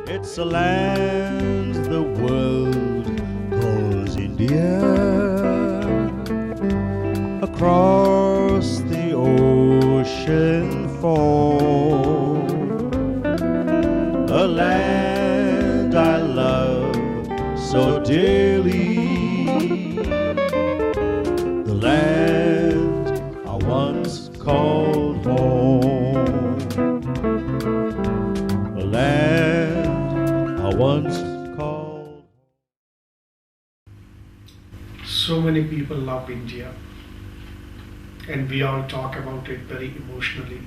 It's a land the world calls India. Across the ocean fall, a land I love so dearly, the land I once called home, a land I once called. So many people love India, and we all talk about it very emotionally.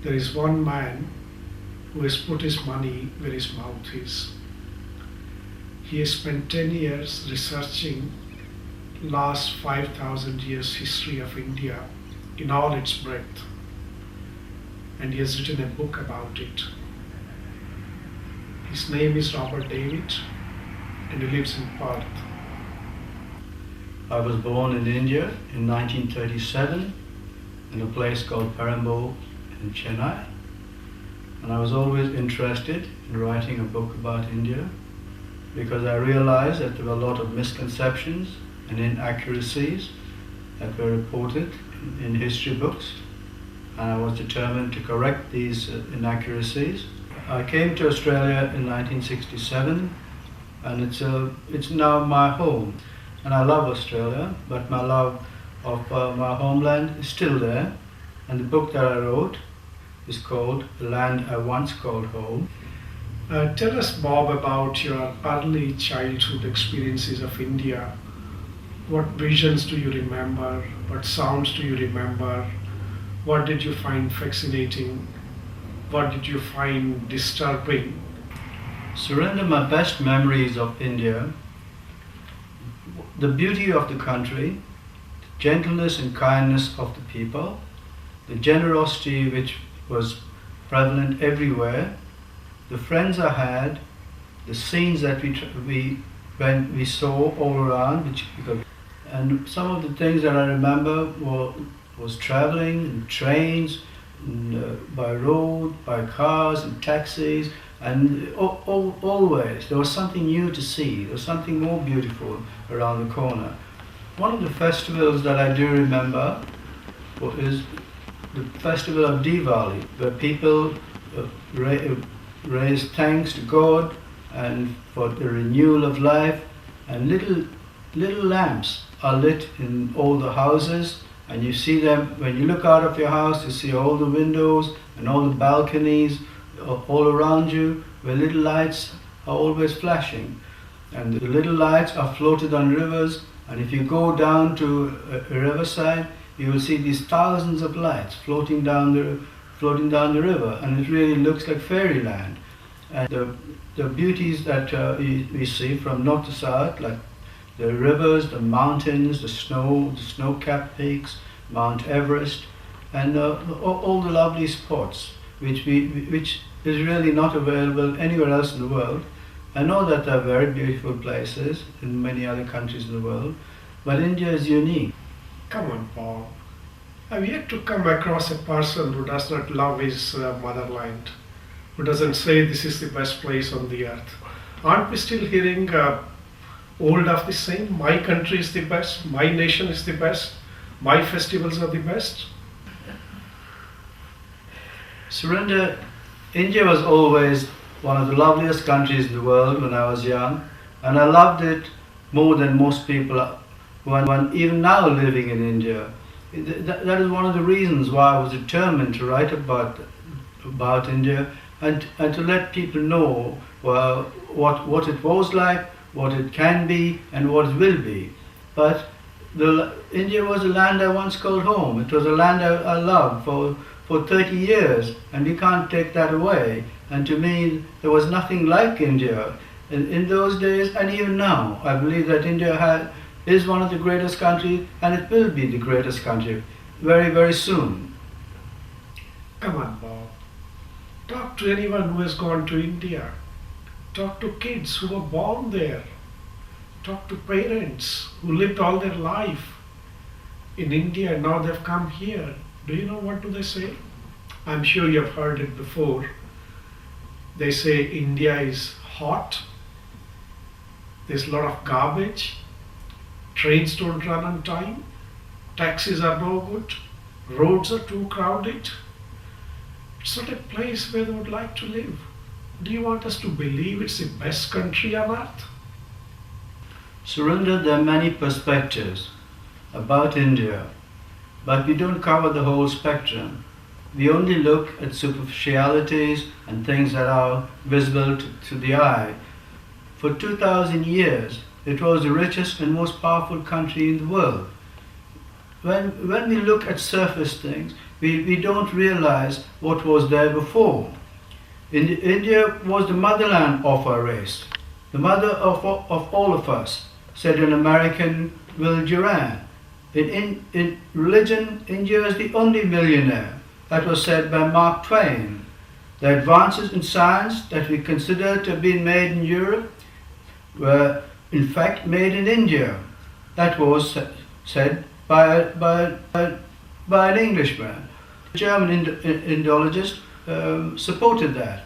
There is one man who has put his money where his mouth is. He has spent 10 years researching last 5,000 years history of India in all its breadth, and he has written a book about it. His name is Robert David, and he lives in Perth. I was born in India in 1937 in a place called Perambur in Chennai, and I was always interested in writing a book about India because I realized that there were a lot of misconceptions and inaccuracies that were reported in history books, and I was determined to correct these inaccuracies. I came to Australia in 1967, and it's now my home. And I love Australia, but my love of my homeland is still there. And the book that I wrote is called The Land I Once Called Home. Tell us, Bob, about your early childhood experiences of India. What visions do you remember? What sounds do you remember? What did you find fascinating? What did you find disturbing? Surrender, my best memories of India, the beauty of the country, the gentleness and kindness of the people, the generosity which was prevalent everywhere, the friends I had, the scenes that we saw all around, and some of the things that I remember was traveling in trains, by road, by cars and taxis, and always there was something new to see. There was something more beautiful around the corner. One of the festivals that I do remember is the festival of Diwali, where people raise thanks to God and for the renewal of life, and little lamps are lit in all the houses, and you see them when you look out of your house. You see all the windows and all the balconies all around you, where little lights are always flashing, and the little lights are floated on rivers, and if you go down to a riverside, you will see these thousands of lights floating down the river, and it really looks like fairyland. And the beauties that we see from north to south, like the rivers, the mountains, the snow-capped peaks, Mount Everest, and all the lovely spots which is really not available anywhere else in the world. I know that there are very beautiful places in many other countries in the world, but India is unique. Come on, Paul. I've yet to come across a person who does not love his motherland, who doesn't say this is the best place on the earth. Aren't we still hearing old of the same? My country is the best, my nation is the best, my festivals are the best. Surinder, India was always one of the loveliest countries in the world when I was young, and I loved it more than most people who even now living in India. That is one of the reasons why I was determined to write about India, and to let people know what it was like, what it can be, and what it will be. But India was a land I once called home. It was a land I loved for 30 years, and you can't take that away. And to me, there was nothing like India in those days, and even now. I believe that India is one of the greatest countries, and it will be the greatest country very, very soon. Come on, Bob. Talk to anyone who has gone to India. Talk to kids who were born there. Talk to parents who lived all their life in India and now they've come here. Do you know what do they say? I'm sure you've heard it before. They say India is hot, there's a lot of garbage, trains don't run on time, taxis are no good, roads are too crowded. It's not a place where they would like to live. Do you want us to believe it's the best country on earth? Surinder, there are many perspectives about India, but we don't cover the whole spectrum. We only look at superficialities and things that are visible to the eye. For 2000 years, it was the richest and most powerful country in the world. When we look at surface things, we don't realize what was there before. India was the motherland of our race, the mother of all of us, said an American Will Duran. In religion, India is the only millionaire. That was said by Mark Twain. The advances in science that we consider to have been made in Europe were in fact made in India. That was said by an Englishman. A German Indologist supported that.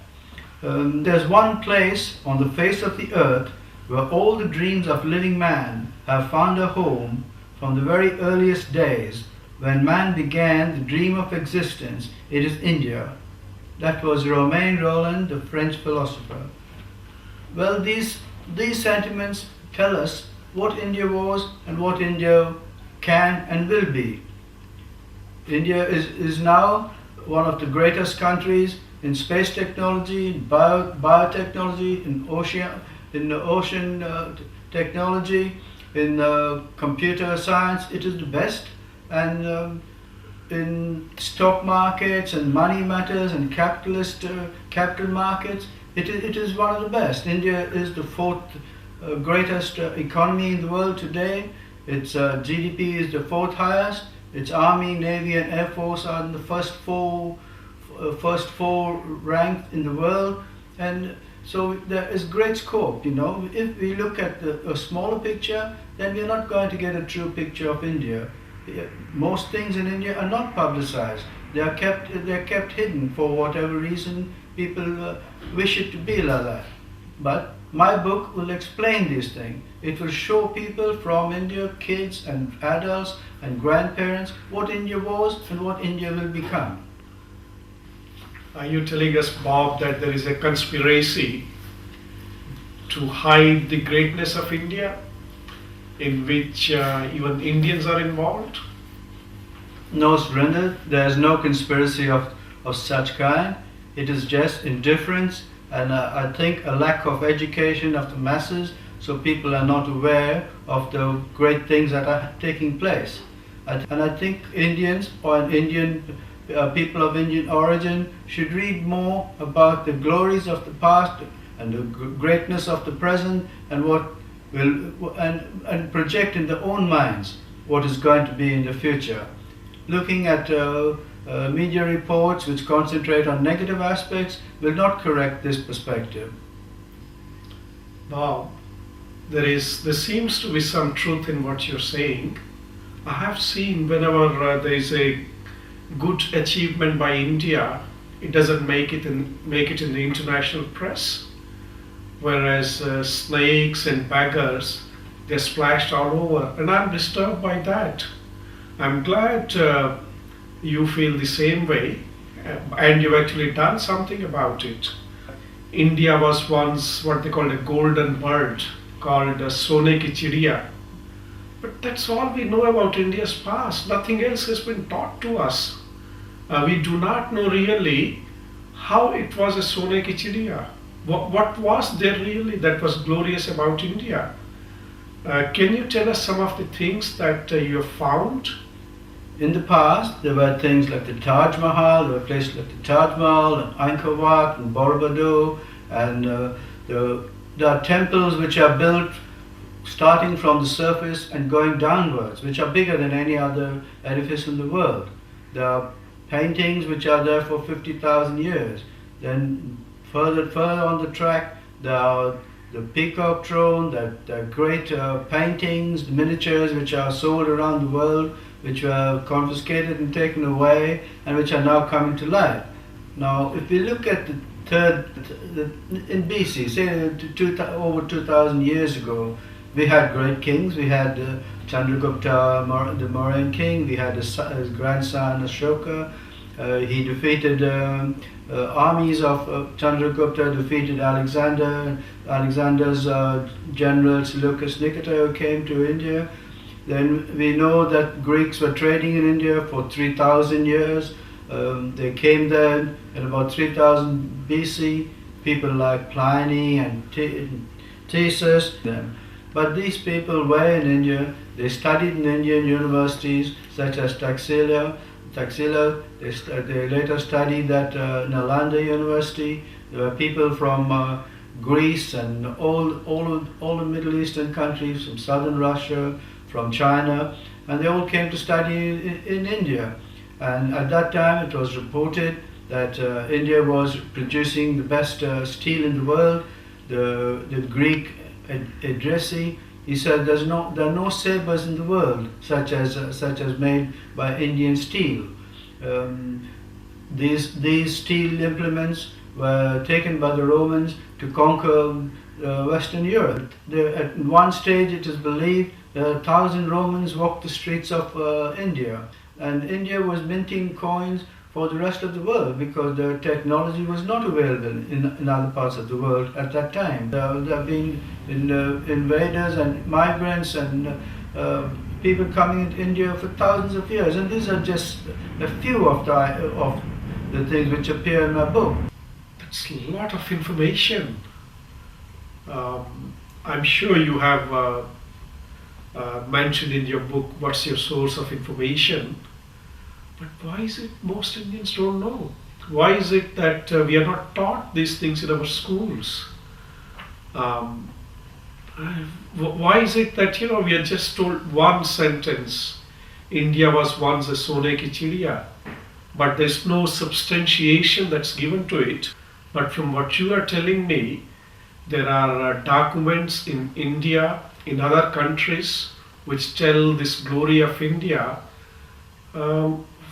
There's one place on the face of the earth where all the dreams of living man have found a home from the very earliest days. When man began the dream of existence, it is India. That was Romain Rolland, the French philosopher. Well, these sentiments tell us what India was and what India can and will be. India is now one of the greatest countries in space technology, in biotechnology, in ocean technology, in computer science. It is the best. And in stock markets and money matters and capital markets, it is one of the best. India is the fourth greatest economy in the world today. Its GDP is the fourth highest. Its Army, Navy and Air Force are in the first four ranked in the world. And so there is great scope, you know. If we look at a smaller picture, then we're not going to get a true picture of India. Most things in India are not publicized. They're kept hidden for whatever reason. People wish it to be like that. But my book will explain these things. It will show people from India, kids and adults and grandparents, what India was and what India will become. Are you telling us, Bob, that there is a conspiracy to hide the greatness of India, in which even Indians are involved? No, Surinder, there is no conspiracy of such kind. It is just indifference and I think a lack of education of the masses, so people are not aware of the great things that are taking place. And I think Indians or Indian people of Indian origin should read more about the glories of the past and the greatness of the present and what will and project in their own minds what is going to be in the future. Looking at media reports which concentrate on negative aspects will not correct this perspective. Wow, there seems to be some truth in what you're saying. I have seen whenever there is a good achievement by India, it doesn't make it in the international press. Whereas snakes and beggars, they're splashed all over, and I'm disturbed by that. I'm glad you feel the same way, and you've actually done something about it. India was once what they called a golden bird, called a Sone ki Chidiya. But that's all we know about India's past. Nothing else has been taught to us. We do not know really how it was a Sone ki Chidiya. What was there really that was glorious about India? Can you tell us some of the things that you have found? In the past, there were things like the Taj Mahal, there were places like the Taj Mahal and Angkor Wat and Borobudur, and there are temples which are built starting from the surface and going downwards, which are bigger than any other edifice in the world. There are paintings which are there for 50,000 years. Then further on the track, there are the peacock throne, the great paintings, the miniatures which are sold around the world, which were confiscated and taken away, and which are now coming to light. Now, if we look at the third, in BC, say over 2000 years ago, we had great kings. We had Chandragupta, the Mauryan king. We had his grandson Ashoka. He defeated armies of Chandragupta, defeated Alexander. Alexander's general Seleucus Nicator came to India. Then we know that Greeks were trading in India for 3,000 years. They came there at about 3000 BC. People like Pliny and Theseus. But these people were in India. They studied in Indian universities such as Taxila. They later studied at Nalanda University. There were people from Greece and all the Middle Eastern countries, from southern Russia, from China, and they all came to study in India. And at that time it was reported that India was producing the best steel in the world. The Greek Edrisi, he said there are no sabers in the world such as made by Indian steel. These steel implements were taken by the Romans to conquer Western Europe. At one stage it is believed that 1,000 Romans walked the streets of India, and India was minting coins for the rest of the world because the technology was not available in other parts of the world at that time. There have been invaders and migrants and people coming into India for thousands of years, and these are just a few of the things which appear in my book. That's a lot of information. I'm sure you have mentioned in your book what's your source of information, but why is it most Indians don't know? Why is it that we are not taught these things in our schools? Why is it that we are just told one sentence, India was once a Sone ki chidiya, but there's no substantiation that's given to it. But from what you are telling me, there are documents in India, in other countries, which tell this glory of India.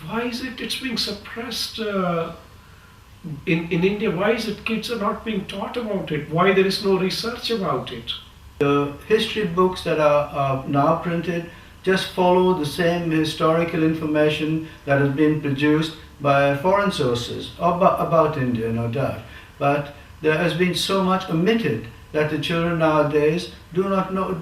Why is it's being suppressed in India? Why is it kids are not being taught about it? Why there is no research about it? The history books that are now printed just follow the same historical information that has been produced by foreign sources about India, no doubt. But there has been so much omitted that the children nowadays do not know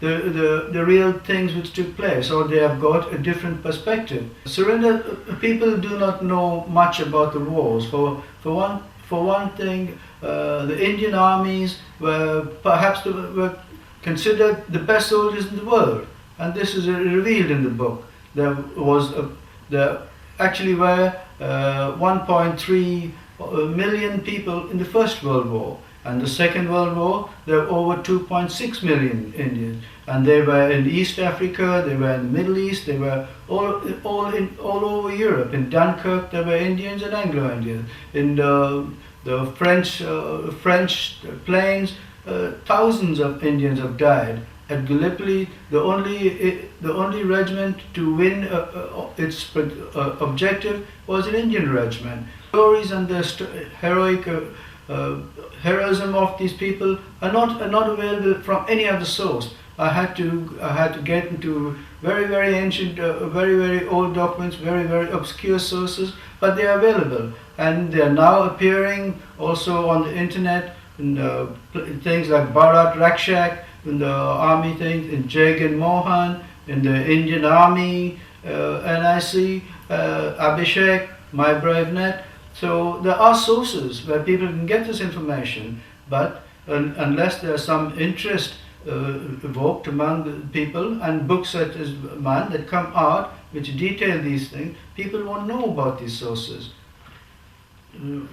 the real things which took place, or they have got a different perspective. Surrender, people do not know much about the wars. For one thing, the Indian armies were considered the best soldiers in the world, and this is revealed in the book. There actually were 1.3 million people in the First World War, and the Second World War there were over 2.6 million Indians, and they were in East Africa, they were in the Middle East, they were all over Europe. In Dunkirk there were Indians and Anglo Indians. In the French plains, thousands of Indians have died. At Gallipoli, the only regiment to win its objective was an Indian regiment. Stories and the heroic heroism of these people are not available from any other source. I had to get into very ancient, very old documents, very obscure sources, but they are available, and they are now appearing also on the internet in things like Bharat Rakshak, in the army things, in Jagan Mohan, in the Indian Army, NIC, Abhishek, My Brave Net. So there are sources where people can get this information, but unless there's some interest evoked among the people, and books such as mine that come out which detail these things, people won't know about these sources.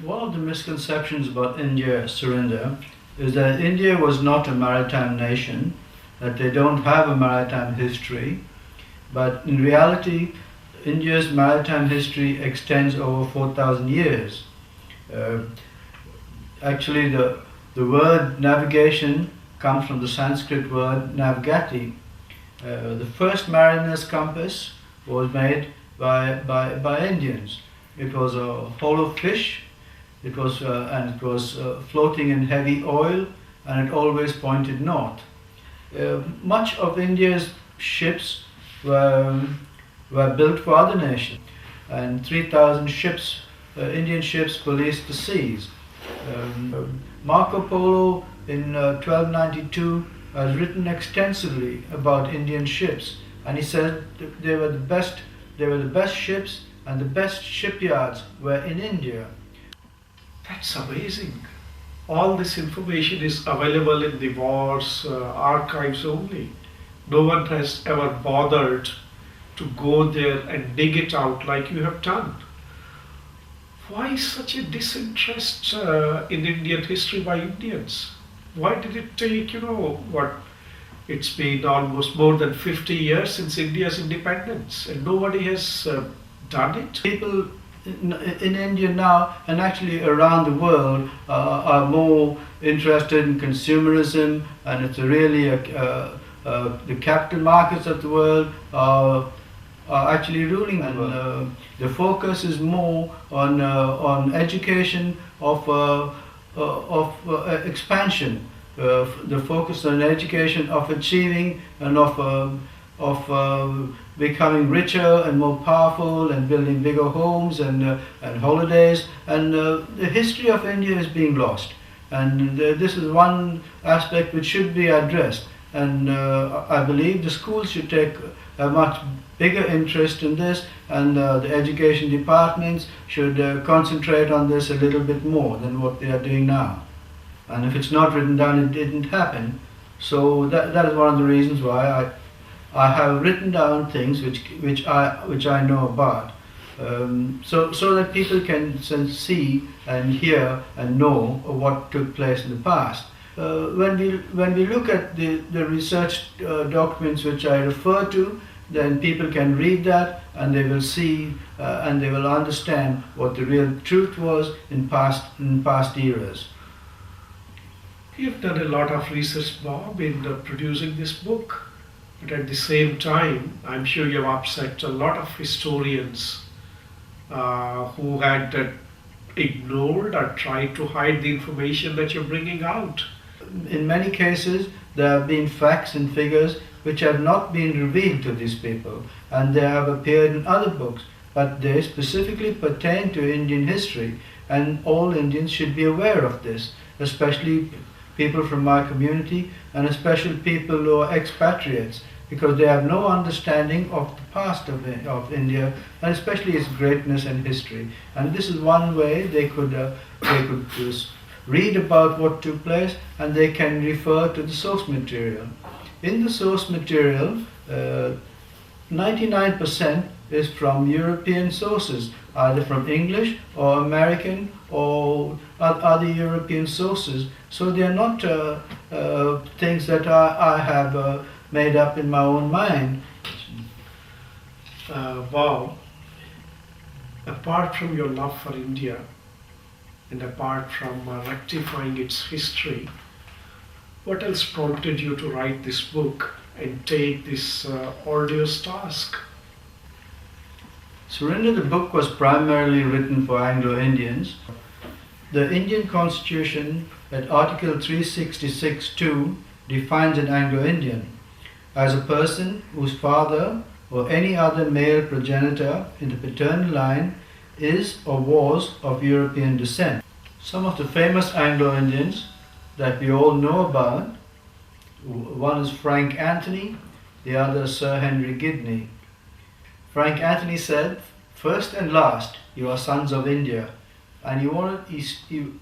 One of the misconceptions about India, Surinder, is that India was not a maritime nation, that they don't have a maritime history, but in reality India's maritime history extends over 4,000 years. Actually the word navigation comes from the Sanskrit word navgati. The first mariner's compass was made by Indians. It was a hollow fish. It was floating in heavy oil, and it always pointed north. Much of India's ships were built for other nations, and 3,000 ships, Indian ships, policed the seas. Marco Polo in 1292 has written extensively about Indian ships, and he said they were the best ships, and the best shipyards were in India. That's amazing. All this information is available in the war's archives only. No one has ever bothered to go there and dig it out like you have done. Why such a disinterest in Indian history by Indians? Why did it take, it's been almost more than 50 years since India's independence and nobody has done it? People in India now, and actually around the world, are more interested in consumerism, and it's really the capital markets of the world are actually ruling the world. The focus is more on education of expansion. The focus on education of achieving and of becoming richer and more powerful and building bigger homes and holidays, and the history of India is being lost, and this is one aspect which should be addressed, and I believe the schools should take a much bigger interest in this, and the education departments should concentrate on this a little bit more than what they are doing now. And if it's not written down, it didn't happen. So that is one of the reasons why I have written down things which I know about, so that people can see and hear and know what took place in the past. When we look at the research documents which I refer to, then people can read that and they will see and they will understand what the real truth was in past eras. You've done a lot of research, Bob, in producing this book. But at the same time, I'm sure you've upset a lot of historians who had ignored or tried to hide the information that you're bringing out. In many cases, there have been facts and figures which have not been revealed to these people, and they have appeared in other books, but they specifically pertain to Indian history, and all Indians should be aware of this, especially people from my community, and especially people who are expatriates, because they have no understanding of the past of India, and especially its greatness and history. And this is one way they could read about what took place, and they can refer to the source material. In the source material, 99% is from European sources, either from English or American or other European sources. So they are not things that I have made up in my own mind. Wow. Apart from your love for India and apart from rectifying its history, what else prompted you to write this book and take this arduous task? Surrender, the book was primarily written for Anglo Indians. The Indian Constitution at Article 366(2) defines an Anglo Indian as a person whose father or any other male progenitor in the paternal line is or was of European descent. Some of the famous Anglo Indians that we all know about, one is Frank Anthony, the other Sir Henry Gidney. Frank Anthony said, "First and last, you are sons of India." And he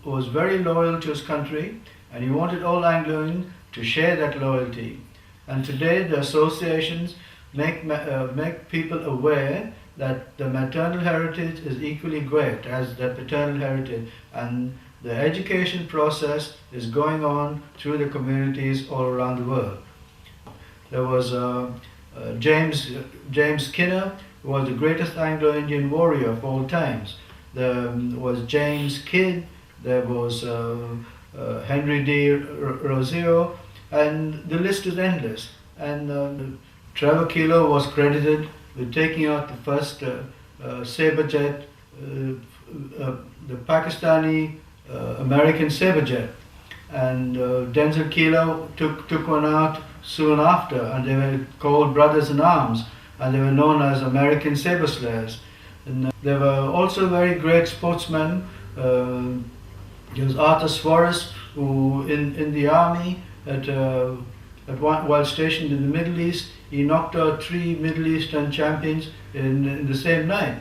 was very loyal to his country, and he wanted all Anglo-Indians to share that loyalty. And today the associations make people aware that the maternal heritage is equally great as the paternal heritage, and the education process is going on through the communities all around the world. There was James Skinner, who was the greatest Anglo-Indian warrior of all times. There was James Kidd, there was Henry D. Rossio, and the list is endless. And Trevor Kilo was credited with taking out the first saber jet the Pakistani American Saberjet, and Denzel Kilo took one out soon after, and they were called Brothers in Arms, and they were known as American Saber Slayers. And they were also very great sportsmen. There was Arthur Suarez, who in the army while stationed in the Middle East, he knocked out 3 Middle Eastern champions in the same night.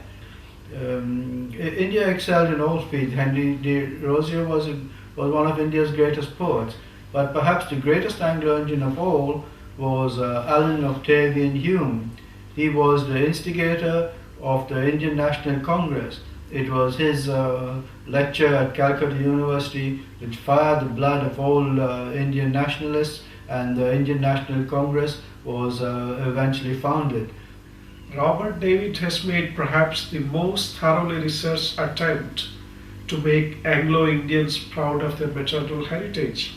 India excelled in all speed. Henry de Rosier was one of India's greatest poets, but perhaps the greatest Anglo-Indian of all was Allan Octavian Hume. He was the instigator of the Indian National Congress. It was his lecture at Calcutta University which fired the blood of all Indian nationalists, and the Indian National Congress was eventually founded. Robert David has made perhaps the most thoroughly researched attempt to make Anglo-Indians proud of their maternal heritage.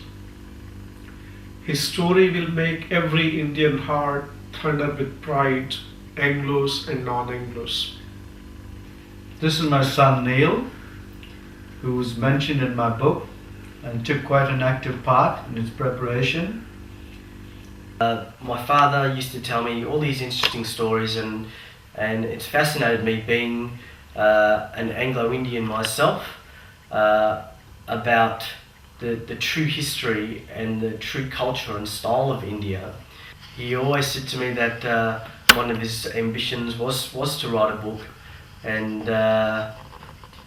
His story will make every Indian heart thunder with pride, Anglos and non-Anglos. This is my son Neil, who was mentioned in my book and took quite an active part in its preparation. My father used to tell me all these interesting stories, and it's fascinated me, being an Anglo-Indian myself, about the true history and the true culture and style of India. He always said to me that one of his ambitions was to write a book, and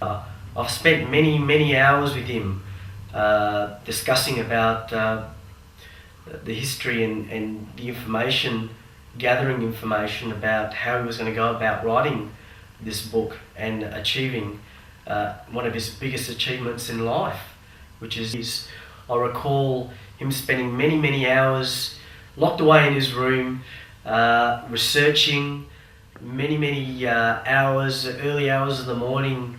I've spent many hours with him discussing about the history and the information, gathering information about how he was going to go about writing this book and achieving one of his biggest achievements in life, which is, I recall him spending many hours locked away in his room, researching many hours, early hours of the morning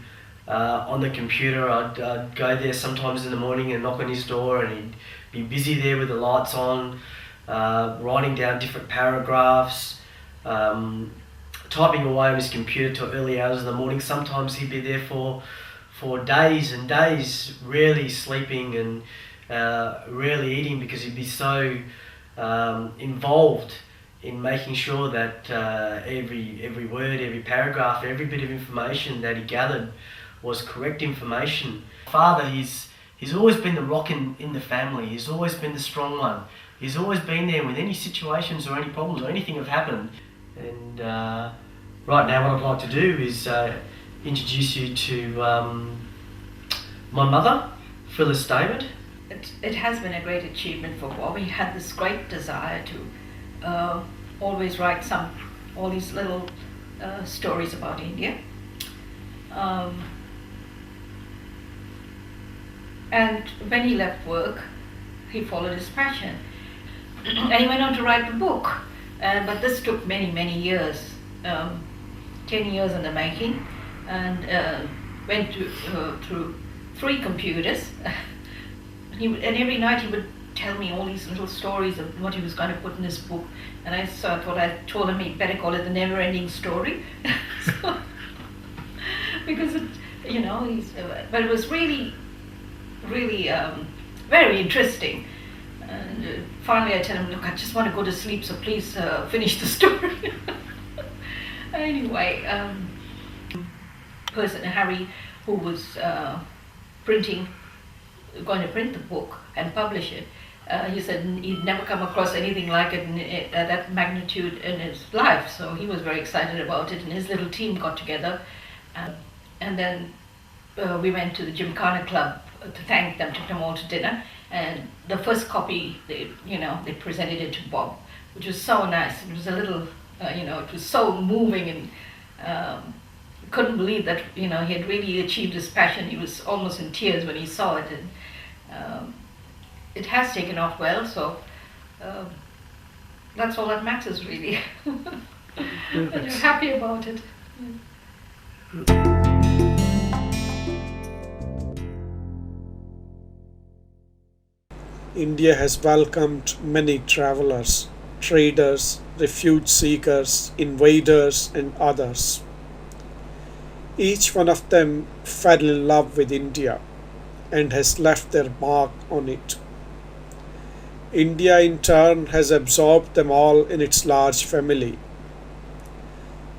on the computer. I'd go there sometimes in the morning and knock on his door, and he'd be busy there with the lights on, writing down different paragraphs, typing away on his computer till early hours of the morning. Sometimes he'd be there for days and days, rarely sleeping and rarely eating, because he'd be so involved in making sure that every word, every paragraph, every bit of information that he gathered was correct information. Father, he's always been the rock in the family. He's always been the strong one. He's always been there with any situations or any problems or anything have happened. And right now what I'd like to do is introduce you to my mother, Phyllis David. It has been a great achievement for Bob. He had this great desire to always write all these little stories about India. And when he left work, he followed his passion. And he went on to write the book. But this took many years, 10 years in the making, and went through 3 computers. And every night he would tell me all these little stories of what he was going to put in his book. And I told him he'd better call it the never-ending story. Because but it was really very interesting. And finally I tell him, look, I just want to go to sleep, so please finish the story. Anyway, person, Harry, who was going to print the book and publish it, he said he'd never come across anything like it at that magnitude in his life, so he was very excited about it, and his little team got together, and then we went to the Gymkhana Club to thank them, took them all to dinner, and the first copy they presented it to Bob, which was so nice. It was a little it was so moving, and couldn't believe that he had really achieved his passion. He was almost in tears when he saw it, and it has taken off well, so that's all that matters, really. And you're happy about it. India has welcomed many travelers, traders, refuge seekers, invaders, and others. Each one of them fell in love with India and has left their mark on it. India, in turn, has absorbed them all in its large family.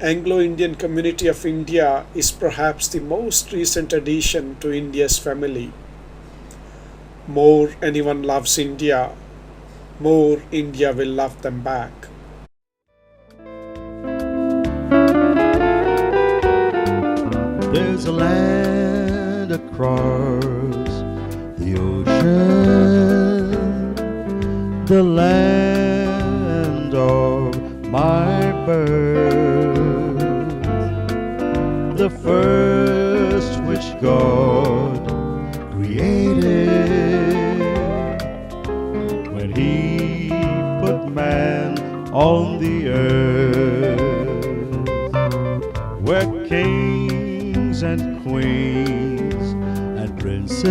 Anglo Indian community of India is perhaps the most recent addition to India's family. More anyone loves India, more India will love them back. There's a land across the ocean, the land of my birth, the first which God created when He put man on the earth, where kings and queens and princes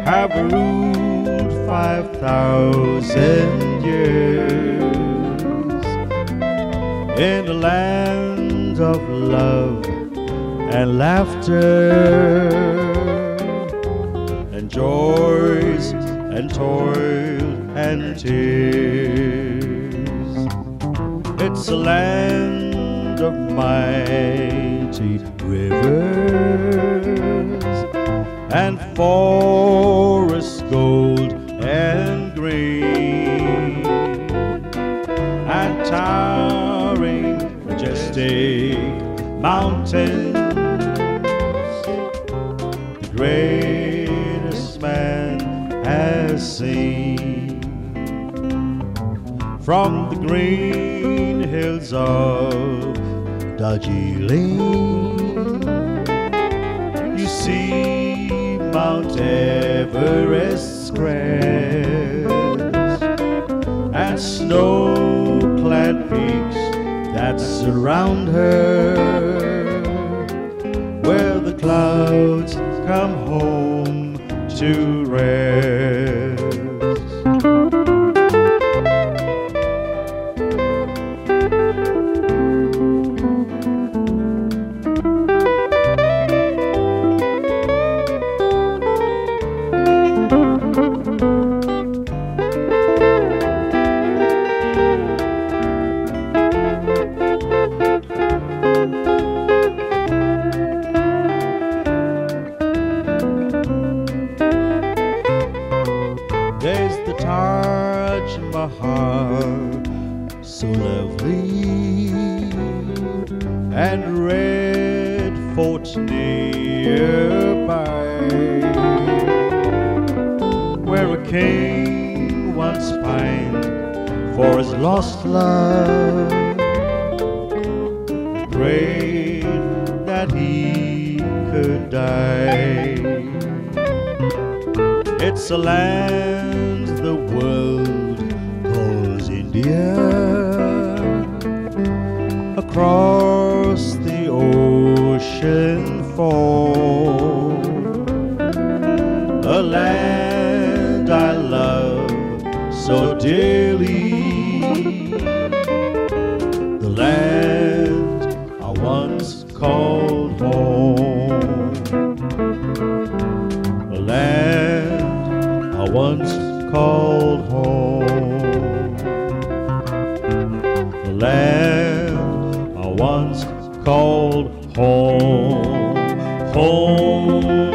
have ruled 5,000 years in a land of love and laughter and joys and toil and tears. It's a land of mighty rivers and forests gold and green and towering majestic mountains, the greatest man has seen. From the green hills of Darjeeling, you see Mount Everest's crest and snow-clad peaks that surround her, where the clouds come home to rest. There's the Taj Mahal, so lovely, and Red Fort nearby, where a king once pined for his lost love, prayed that he could die. It's a land the world calls India, across the ocean fall, a land I love so dearly, the land I once called home, a land I once called home, the land I once called home, home.